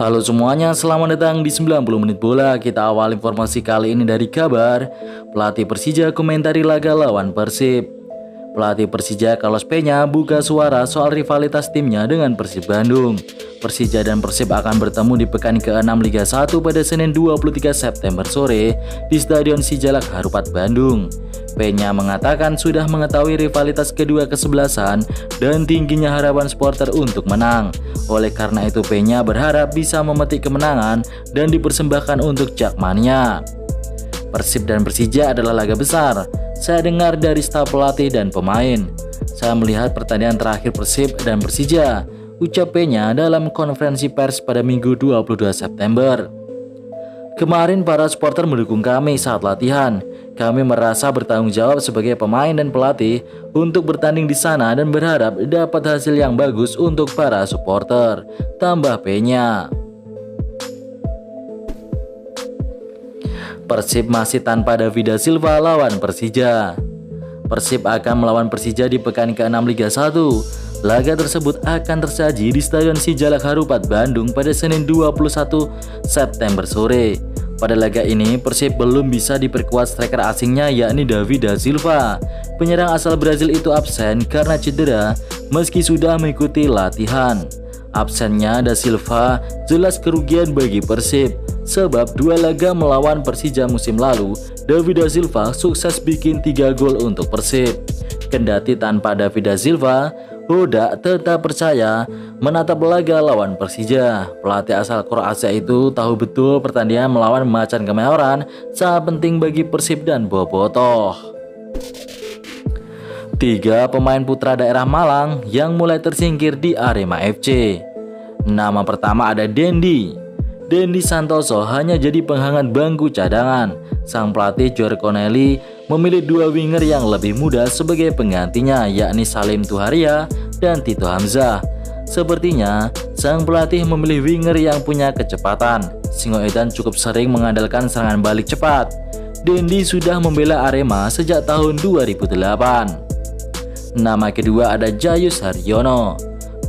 Halo semuanya, selamat datang di 90 menit bola. Kita awal informasi kali ini dari kabar pelatih Persija komentari laga lawan Persib. Pelatih Persija Carlos Peña buka suara soal rivalitas timnya dengan Persib Bandung. Persija dan Persib akan bertemu di pekan ke-6 Liga 1 pada Senin 23 September sore di Stadion Sijalak Harupat Bandung. Peña mengatakan sudah mengetahui rivalitas kedua kesebelasan dan tingginya harapan supporter untuk menang. Oleh karena itu Peña berharap bisa memetik kemenangan dan dipersembahkan untuk Jakmania. Persib dan Persija adalah laga besar. Saya dengar dari staf pelatih dan pemain. Saya melihat pertandingan terakhir Persib dan Persija, ucap Peña dalam konferensi pers pada Minggu 22 September. Kemarin para supporter mendukung kami saat latihan. Kami merasa bertanggung jawab sebagai pemain dan pelatih untuk bertanding di sana dan berharap dapat hasil yang bagus untuk para supporter, tambah Peña. Persib masih tanpa David da Silva lawan Persija. Persib akan melawan Persija di pekan ke-6 Liga 1. Laga tersebut akan tersaji di Stadion Sijalak Harupat Bandung pada Senin 21 September sore. Pada laga ini, Persib belum bisa diperkuat striker asingnya yakni David da Silva. Penyerang asal Brazil itu absen karena cedera meski sudah mengikuti latihan. Absennya da Silva jelas kerugian bagi Persib, sebab dua laga melawan Persija musim lalu, David da Silva sukses bikin 3 gol untuk Persib. Kendati tanpa David da Silva, Hoda tetap percaya menatap laga lawan Persija. Pelatih asal Kroasia itu tahu betul pertandingan melawan Macan Kemayoran sangat penting bagi Persib dan Bobotoh. 3 pemain putra daerah Malang yang mulai tersingkir di Arema FC. Nama pertama ada Dendi Santoso hanya jadi penghangat bangku cadangan. Sang pelatih Jorge Connelly memilih 2 winger yang lebih muda sebagai penggantinya yakni Salim Tuharia dan Tito Hamzah. Sepertinya sang pelatih memilih winger yang punya kecepatan. Singoedan cukup sering mengandalkan serangan balik cepat. Dendi sudah membela Arema sejak tahun 2008. Nama kedua ada Jayus Haryono.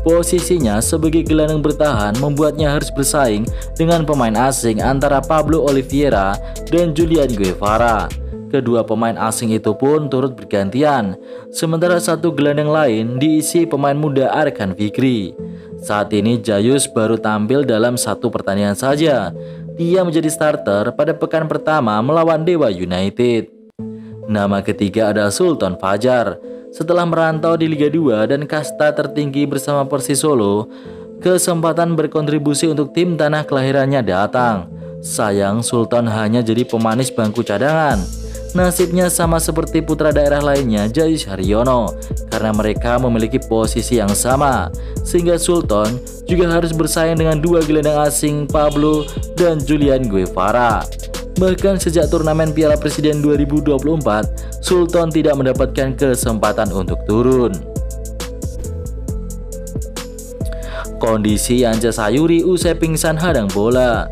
Posisinya sebagai gelandang bertahan membuatnya harus bersaing dengan pemain asing antara Pablo Oliveira dan Julian Guevara. Kedua pemain asing itu pun turut bergantian, sementara satu gelandang lain diisi pemain muda Arkan Fikri. Saat ini Jayus baru tampil dalam 1 pertandingan saja. Dia menjadi starter pada pekan pertama melawan Dewa United. Nama ketiga ada Sultan Fajar. Setelah merantau di Liga 2 dan kasta tertinggi bersama Persis Solo, kesempatan berkontribusi untuk tim tanah kelahirannya datang. Sayang Sultan hanya jadi pemanis bangku cadangan. Nasibnya sama seperti putra daerah lainnya Jayus Haryono, karena mereka memiliki posisi yang sama, sehingga Sultan juga harus bersaing dengan 2 gelandang asing Pablo dan Julian Guevara. Bahkan sejak turnamen Piala Presiden 2024, Sultan tidak mendapatkan kesempatan untuk turun. Kondisi Yance Sayuri usai pingsan hadang bola.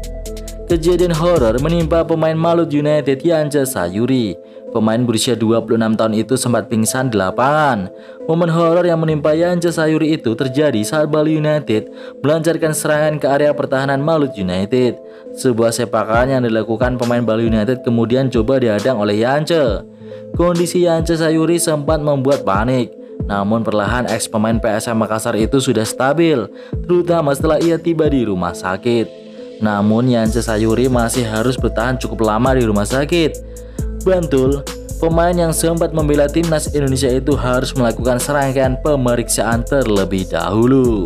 Kejadian horor menimpa pemain Malut United Yance Sayuri. Pemain berusia 26 tahun itu sempat pingsan di lapangan. Momen horor yang menimpa Yance Sayuri itu terjadi saat Bali United melancarkan serangan ke area pertahanan Malut United. Sebuah sepakan yang dilakukan pemain Bali United kemudian coba dihadang oleh Yance. Kondisi Yance Sayuri sempat membuat panik. Namun perlahan ex pemain PSM Makassar itu sudah stabil, terutama setelah ia tiba di rumah sakit. Namun Yance Sayuri masih harus bertahan cukup lama di rumah sakit. Bantul, pemain yang sempat membela timnas Indonesia itu harus melakukan serangkaian pemeriksaan terlebih dahulu.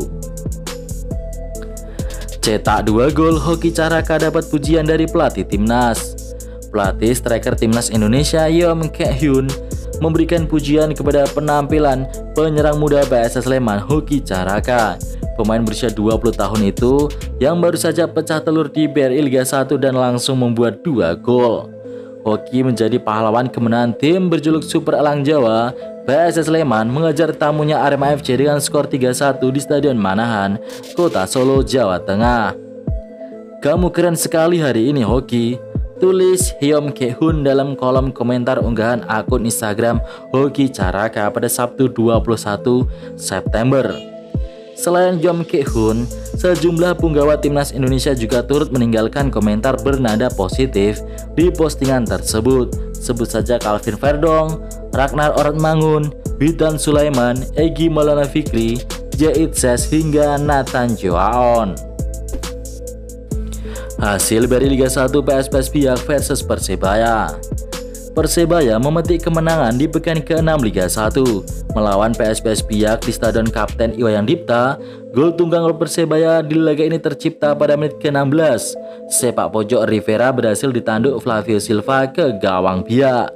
Cetak 2 gol, Hoki Caraka dapat pujian dari pelatih timnas. Pelatih striker timnas Indonesia Yom Kek-hyun memberikan pujian kepada penampilan penyerang muda PSS Sleman Hoki Caraka. Pemain berusia 20 tahun itu yang baru saja pecah telur di BRI Liga 1 dan langsung membuat 2 gol. Hoki menjadi pahlawan kemenangan tim berjuluk Super Elang Jawa. PSS Sleman mengejar tamunya Arema FC dengan skor 3-1 di Stadion Manahan, Kota Solo, Jawa Tengah. Kamu keren sekali hari ini Hoki, tulis Hyom Kek-hyun dalam kolom komentar unggahan akun Instagram Hoki Caraka pada Sabtu 21 September. Selain Jong Ki-hoon, sejumlah punggawa timnas Indonesia juga turut meninggalkan komentar bernada positif di postingan tersebut. Sebut saja Calvin Verdong, Ragnar Ortmangun, Witan Sulaiman, Egy Maulana Fikri, Jait Ses hingga Nathan Joaon. Hasil dari Liga 1 PSPS Biak versus Persebaya. Persebaya memetik kemenangan di pekan ke-6 Liga 1 melawan PSPS Biak di Stadion Kapten Iwayan Dipta. Gol tunggal Persebaya di laga ini tercipta pada menit ke-16. Sepak pojok Rivera berhasil ditanduk Flavio Silva ke gawang Biak.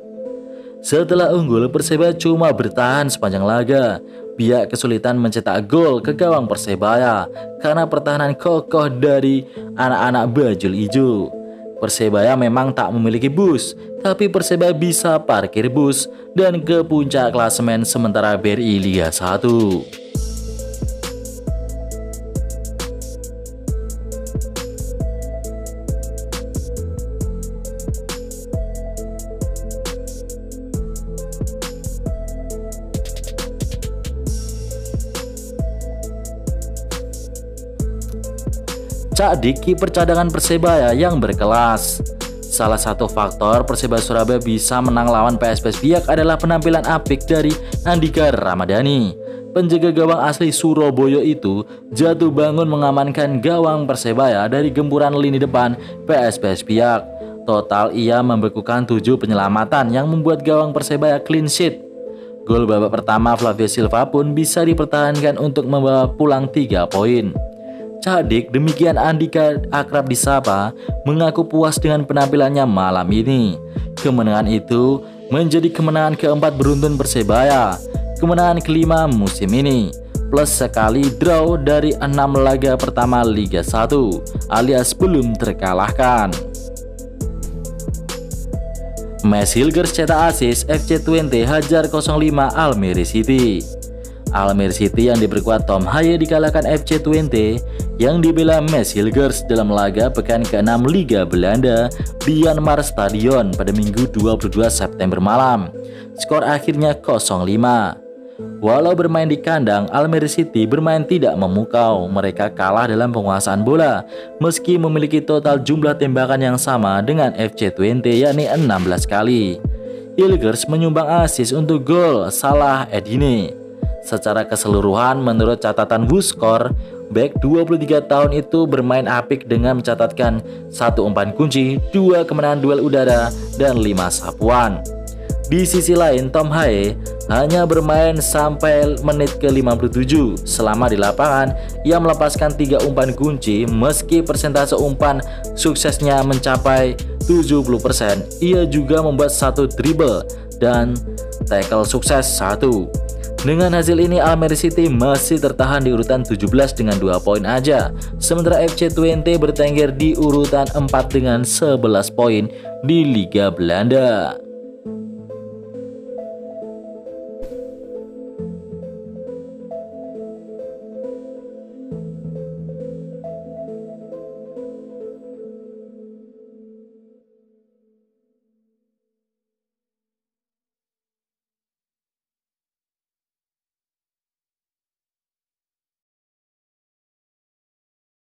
Setelah unggul, Persebaya cuma bertahan sepanjang laga. Biak kesulitan mencetak gol ke gawang Persebaya karena pertahanan kokoh dari anak-anak bajul ijo. Persebaya memang tak memiliki bus, tapi Persebaya bisa parkir bus dan ke puncak klasemen sementara BRI Liga 1. Cak Dik, kiper cadangan Persebaya yang berkelas. Salah satu faktor Persebaya Surabaya bisa menang lawan PSPS Biak adalah penampilan apik dari Andika Ramadhani. Penjaga gawang asli Surabaya itu jatuh bangun mengamankan gawang Persebaya dari gempuran lini depan PSPS Biak. Total ia membekukan 7 penyelamatan yang membuat gawang Persebaya clean sheet. Gol babak pertama Flavio Silva pun bisa dipertahankan untuk membawa pulang 3 poin. Cak Dik, demikian Andika akrab disapa, mengaku puas dengan penampilannya malam ini. Kemenangan itu menjadi kemenangan keempat beruntun Persebaya, kemenangan kelima musim ini, plus sekali draw dari 6 laga pertama Liga 1, alias belum terkalahkan. Max Hilgers cetak assist, FC Twente hajar 05 Almere City. Almere City yang diperkuat Tom Haye dikalahkan FC Twente yang dibela Max Hilgers dalam laga pekan ke-6 Liga Belanda di Janmar Stadion pada Minggu 22 September malam. Skor akhirnya 0-5. Walau bermain di kandang, Almere City bermain tidak memukau. Mereka kalah dalam penguasaan bola meski memiliki total jumlah tembakan yang sama dengan FC Twente, yakni 16 kali. Hilgers menyumbang assist untuk gol Salah Edine. Secara keseluruhan, menurut catatan WhoScore, bek 23 tahun itu bermain apik dengan mencatatkan 1 umpan kunci, 2 kemenangan duel udara, dan 5 sapuan. Di sisi lain, Tom Haye hanya bermain sampai menit ke-57. Selama di lapangan, ia melepaskan 3 umpan kunci meski persentase umpan suksesnya mencapai 70%. Ia juga membuat 1 dribble dan tackle sukses 1. Dengan hasil ini, Almere City masih tertahan di urutan 17 dengan 2 poin aja. Sementara FC Twente bertengger di urutan 4 dengan 11 poin di Liga Belanda.